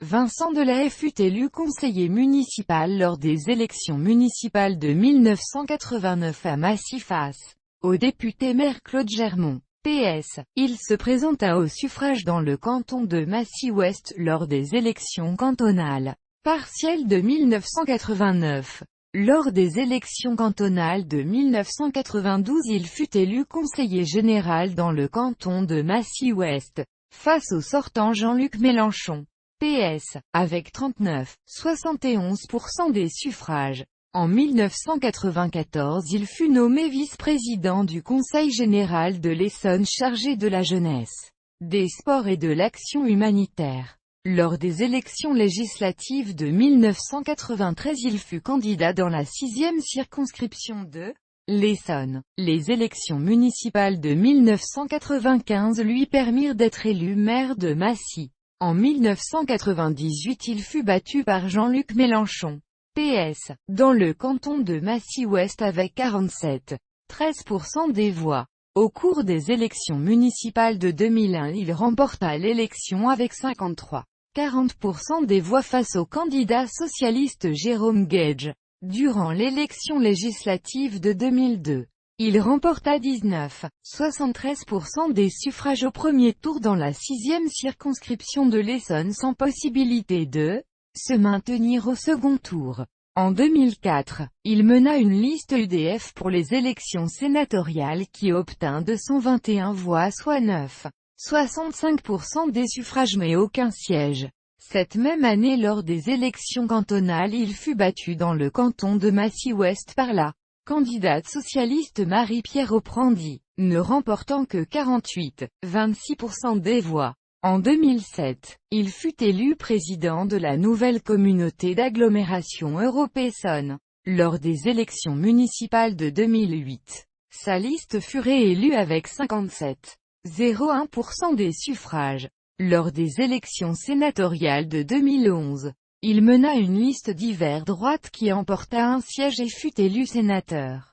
Vincent Delahaye fut élu conseiller municipal lors des élections municipales de 1989 à Massy face au député-maire Claude Germont. PS. Il se présenta au suffrage dans le canton de Massy-Ouest lors des élections cantonales partielles de 1989. Lors des élections cantonales de 1992, il fut élu conseiller général dans le canton de Massy-Ouest, face au sortant Jean-Luc Mélenchon. PS. Avec 39,71% des suffrages. En 1994, il fut nommé vice-président du Conseil général de l'Essonne chargé de la jeunesse, des sports et de l'action humanitaire. Lors des élections législatives de 1993, il fut candidat dans la 6e circonscription de l'Essonne. Les élections municipales de 1995 lui permirent d'être élu maire de Massy. En 1998, il fut battu par Jean-Luc Mélenchon. PS. Dans le canton de Massy-Ouest avec 47,13% des voix. Au cours des élections municipales de 2001, il remporta l'élection avec 53,40% des voix face au candidat socialiste Jérôme Gage. Durant l'élection législative de 2002, il remporta 19,73% des suffrages au premier tour dans la 6e circonscription de l'Essonne sans possibilité de se maintenir au second tour. En 2004, il mena une liste UDF pour les élections sénatoriales qui obtint 221 voix soit 9,65% des suffrages mais aucun siège. Cette même année lors des élections cantonales, il fut battu dans le canton de Massy-Ouest par la candidate socialiste Marie-Pierre Oprandi, ne remportant que 48,26% des voix. En 2007, il fut élu président de la nouvelle communauté d'agglomération Europe-Essonne. Lors des élections municipales de 2008, sa liste fut réélue avec 57,01% des suffrages. Lors des élections sénatoriales de 2011, il mena une liste d'hiver droite qui emporta un siège et fut élu sénateur.